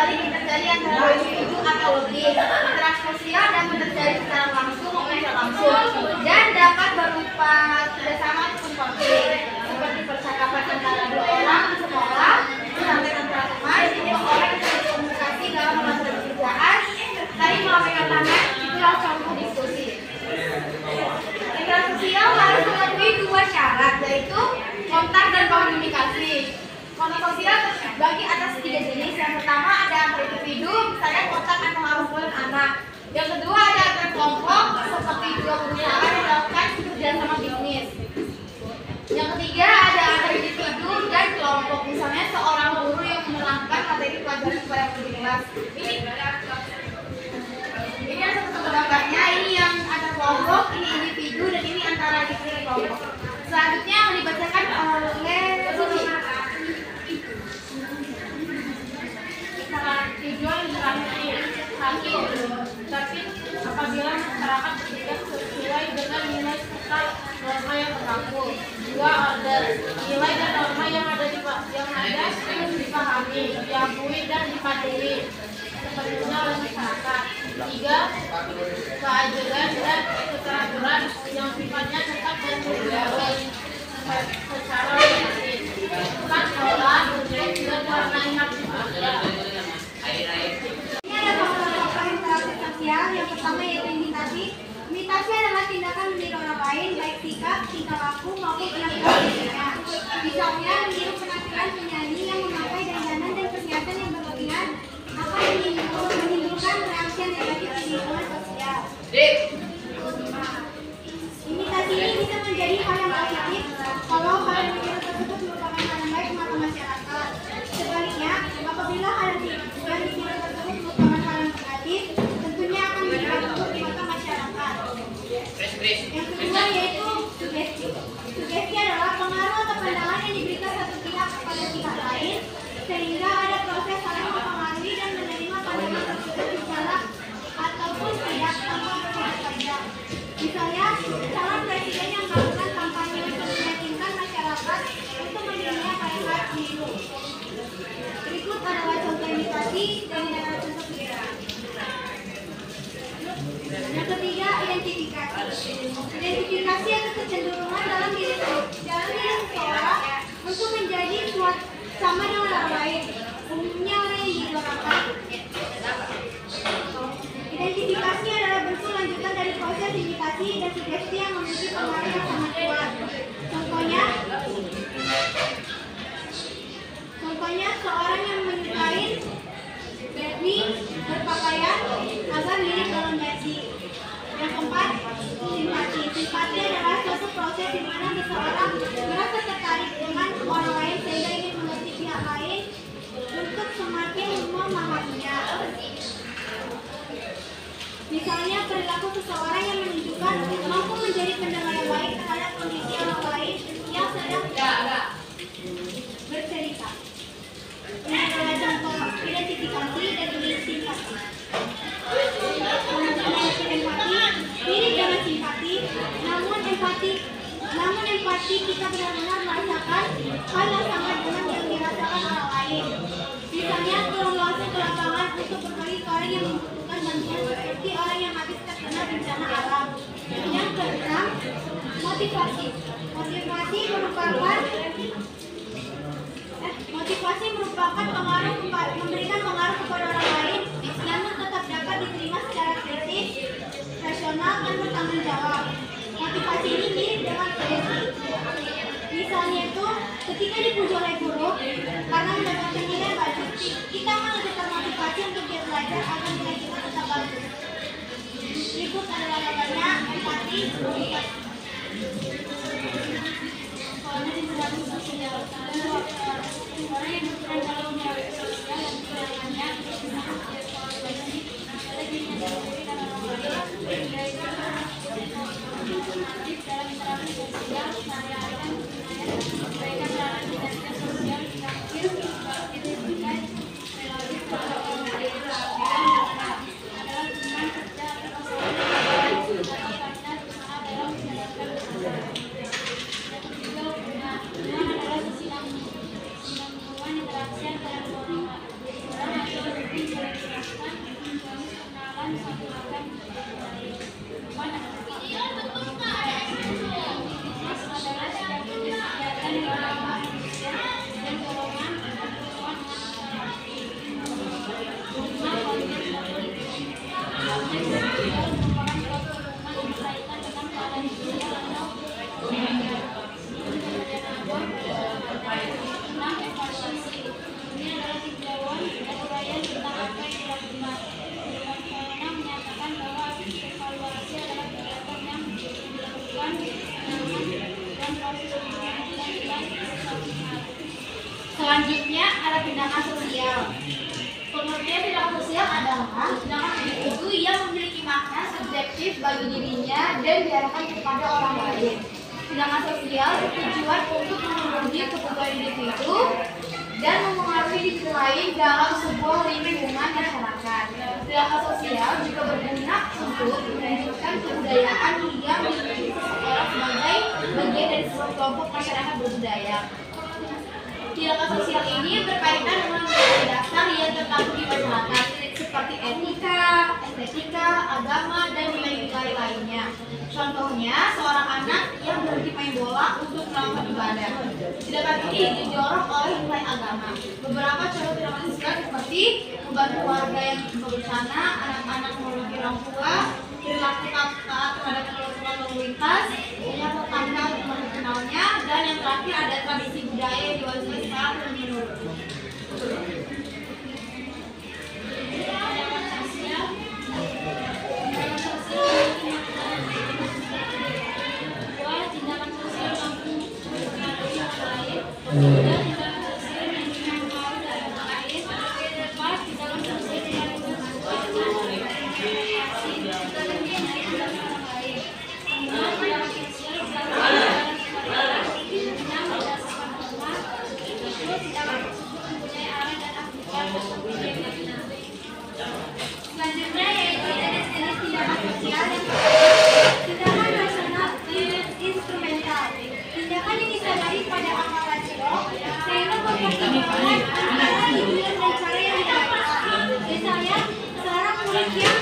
saling terjadi antara individu atau lebih, interaksi sosial dapat terjadi secara langsung maupun tidak langsung, dan dapat berupa kerjasama ataupun konflik, seperti percakapan antara dua orang di sekolah, sampai antara teman, atau orang yang berkomunikasi dalam melakukan pekerjaan, saling melambaikan tangan, itulah contoh diskusi. Interaksi sosial harus memenuhi dua syarat, yaitu kontak dan komunikasi. Kontak sosial terbagi atas 3 jenis. Yang pertama ada antar individu, misalnya kontak antara orang tua dan anak. Yang kedua ada antar kelompok, seperti dua perusahaan yang melakukan kerjasama bisnis. Yang ketiga ada antar individu dan kelompok, misalnya seorang guru yang menerangkan materi pelajaran kepada murid kelas. Ini ada satu gambarnya, ini yang antar kelompok, ini individu, dan ini antara individu dan kelompok. Selanjutnya yang dibacakan oleh Suci. Tujuan interaksi satu, tapi apabila masyarakat bertindak sesuai dengan nilai serta norma yang berlaku. 2. Order, nilai dan norma yang ada dipahami, diakui dan dipatuhi sepenuhnya oleh masyarakat. 3. Keadilan dan keteraturan yang sifatnya tetap dan berjalan secara objektif. 4. Pola, bentuk, dan warna yang sifatnya. Ini ada beberapa interaksi sosial. Yang pertama yaitu imitasi. Imitasi adalah tindakan meniru orang lain, baik sikap, tingkah laku maupun penampilan fisiknya. Misalnya meniru penampilan penyanyi yang memakai dandanan dan perhiasan yang berlebihan akan menimbulkan reaksi negatif di lingkungan sosial. Imitasi ini bisa menjadi hal yang positif kalau hal yang meniru tersebut merupakan hal yang baik mata masyarakat. Sebaliknya, apabila hal yang ditiru tersebut merupakan hal yang negatif, tentunya akan menjadi buruk di mata masyarakat. Yang kedua yaitu sugesti. Sugesti adalah pengaruh atau pandangan yang diberikan satu pihak kepada pihak lain, sehingga ada proses saling mempengaruhi dan menerima pandangan tersebut secara ataupun tidak tanpa berpikir. Misalnya, calon presiden yang melakukan kampanye untuk meyakinkan masyarakat untuk memilihnya pada saat pemilu. Berikut adalah contoh imitasi dari negara tersebut. Yang ketiga, identifikasi. Identifikasi atau kecenderungan dalam diri seseorang untuk menjadi sama dengan orang lain, umumnya orang yang diidolakan. Identifikasi adalah bentuk lanjutan dari proses imitasi dan sugesti yang memiliki pengaruh yang sangat kuat. Contohnya seorang yang menyukai Barbie berpakaian agar mirip dengan Barbie. Yang keempat, simpati. Simpati adalah suatu proses di mana seseorang merasa tertarik dengan orang lain sehingga ingin mengerti pihak lain untuk semakin memahaminya. Misalnya perilaku seseorang yang menunjukkan mampu menjadi pendengar yang baik terhadap kondisi orang lain yang sedang bercerita. Ini adalah contoh identifikasi dan simpati. Mirip dengan simpati, namun empati kita benar-benar merasakan hal yang sama dengan yang dirasakan orang lain. Misalnya turun langsung ke lapangan untuk berbagi ke orang yang membutuhkan bantuan seperti orang yang habis terkena bencana alam. Yang keenam, motivasi. Motivasi merupakan memberikan pengaruh kepada orang lain, namun tetap dapat diterima secara kritis, rasional, dan bertanggung jawab. Motivasi ini mirip dengan sugesti. Misalnya itu, ketika dipuji oleh guru karena mendapatkan nilai bagus, kita akan lebih termotivasi untuk dia belajar agar nilai kita tetap bagus. Berikut adalah gambarnya empati. Soalnya di dalam sosial orang yang berperan dalam merawat sosial dan kehidupannya dalam interaksi sosial, mereka dalam interaksi sosial interaksi antara dua orang usaha, sedangkan individu yang memiliki makna subjektif bagi dirinya dan diarahkan kepada orang lain. Tindakan sosial bertujuan untuk memenuhi kebutuhan individu dan mempengaruhi individu lain dalam sebuah lingkungan masyarakat. Tindakan sosial juga berguna untuk menunjukkan kebudayaan yang dimiliki seseorang sebagai bagian dari sebuah kelompok masyarakat berbudaya. Tindakan sosial ini berkaitan dengan nilai dasar yang terkandung di masyarakat seperti etika, estetika, agama, dan nilai-nilai lainnya. Contohnya, seorang anak yang berhenti main bola untuk melakukan ibadah. Tindakan ini didorong oleh nilai agama. Beberapa contoh tindakan sosial seperti membantu warga yang bencana, anak-anak memiliki orang tua, perilaku taat terhadap peraturan lalu lintas, menyapa tetangga untuk mengenalnya, dan yang terakhir ada tradisi budaya yang diwariskan secara turun-menurun. Selanjutnya yaitu jenis-jenis tindakan sosial yang tindakan rasional instrumental. Tindakan yang disadari pada akal rasio sehingga mempertimbangkan antara tujuan dan cara yang dilakukan. Misalnya, seorang murid yang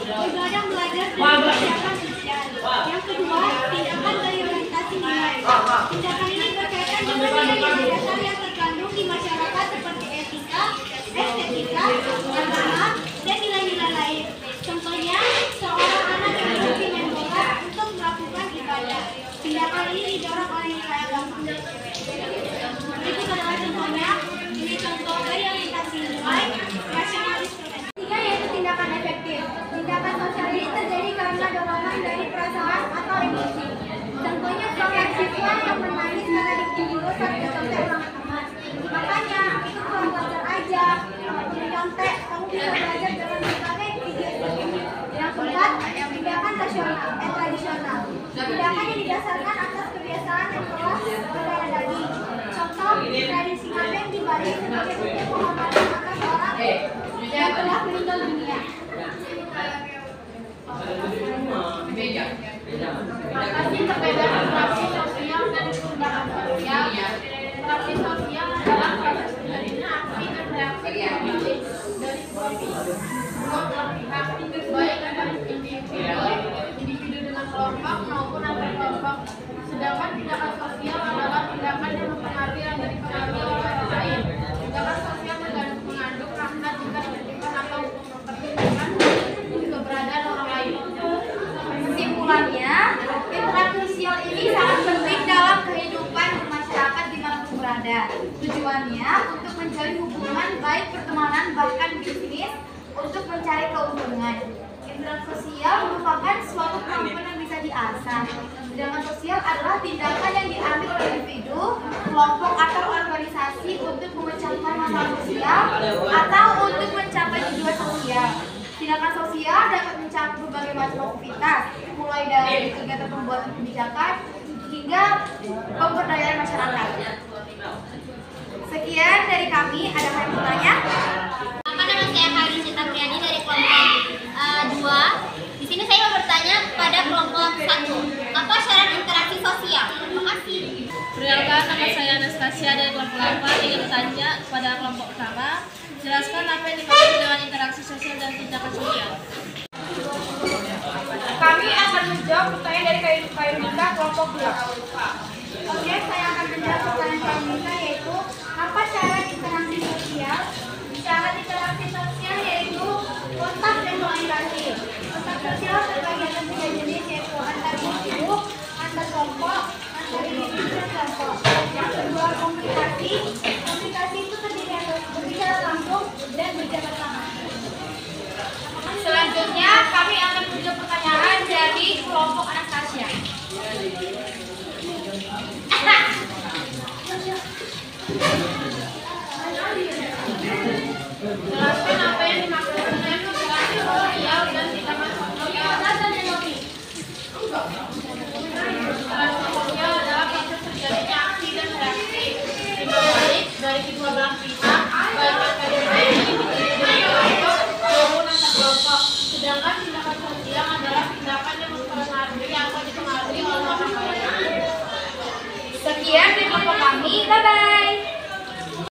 begadang belajar dan persiapan ujian. Yang kedua, tindakan dari orientasi nilai. Tindakan ini berkaitan dengan nilai-nilai dasar yang terkandung di masyarakat seperti etika, estetika, agama, dan nilai-nilai lain. Contohnya, seorang anak yang berhenti main bola untuk melakukan ibadah. Tindakan ini didorong oleh nilai agama. Berikut adalah contohnya. Ini contoh dari orientasi nilai rasional instrumen. Tiga yaitu tindakan efektif. Tindakan sosial ini terjadi karena dorongan dari perasaan atau emosi. Contohnya seorang siswa yang menangis karena dipukul saat dicontek ulang teman. Makanya itu kurang belajar aja. Contek, kamu bisa belajar dengan berbagai video seperti. Yang keempat, tindakan tradisional. Tindakan yang didasarkan atas kebiasaan yang telah berdarah daging. Contoh, tradisi ngabeng di Bali sebagai bentuk penghormatan atas orang yang telah meninggal dunia. Atasi perbedaan praksi sosial dan tindakan sosial. Praksi sosial adalah proses terjadinya aksi dan reaksi kembali dari dua belah pihak, baik dari individu dengan kelompok maupun antar kelompok. Sedangkan tindakan sosial adalah tindakan yang mempengaruhi dan dipengaruhi oleh orang lain. Tindakan sosial mengandung makna jika menentukan atau mempertimbangkan keberadaan orang lain. Kesimpulannya, interaksi sosial ini sangat penting dalam kehidupan masyarakat dimanapun berada. Tujuannya untuk menjalin hubungan baik pertemanan bahkan bisnis untuk mencari keuntungan. Interaksi sosial merupakan suatu kemampuan yang bisa diasah. Tindakan sosial adalah tindakan yang diambil oleh individu, kelompok atau organisasi untuk memecahkan masalah sosial atau untuk mencapai tujuan sosial. Tindakan sosial dapat mencakup berbagai macam aktivitas, mulai dari kegiatan pembuatan kebijakan hingga pemberdayaan masyarakat. Sekian dari kami, ada yang mau bertanya? Nama saya Hari Cita Priani dari kelompok 2. Di sini saya mau bertanya kepada kelompok 1. Apa syarat interaksi sosial? Terima kasih. Perkenalkan, nama saya Anastasia dari kelompok 8. Ingin bertanya kepada kelompok pertama, jelaskan apa yang dimaksud dengan interaksi sosial dan tindakan sosial. Kami akan menjawab pertanyaan dari Kayu Mika kelompok 2. Oke, saya akan menjawab pertanyaan Kayu Mika, yaitu apa syarat interaksi sosial? Syarat interaksi sosial yaitu kontak dan komunikasi. Kontak sosial terbagi atas 3 jenis, yaitu antar individu, antar kelompok, antar individu dan kelompok. Yang kedua, komunikasi. Komunikasi itu terdiri atas berbicara langsung dan berjabat tangan. Selanjutnya kami akan menjawab pertanyaan dari kelompok Anastasia. Jelaskan apa yang dimaksud dengan sekian dari kelompok kami. Bye-bye.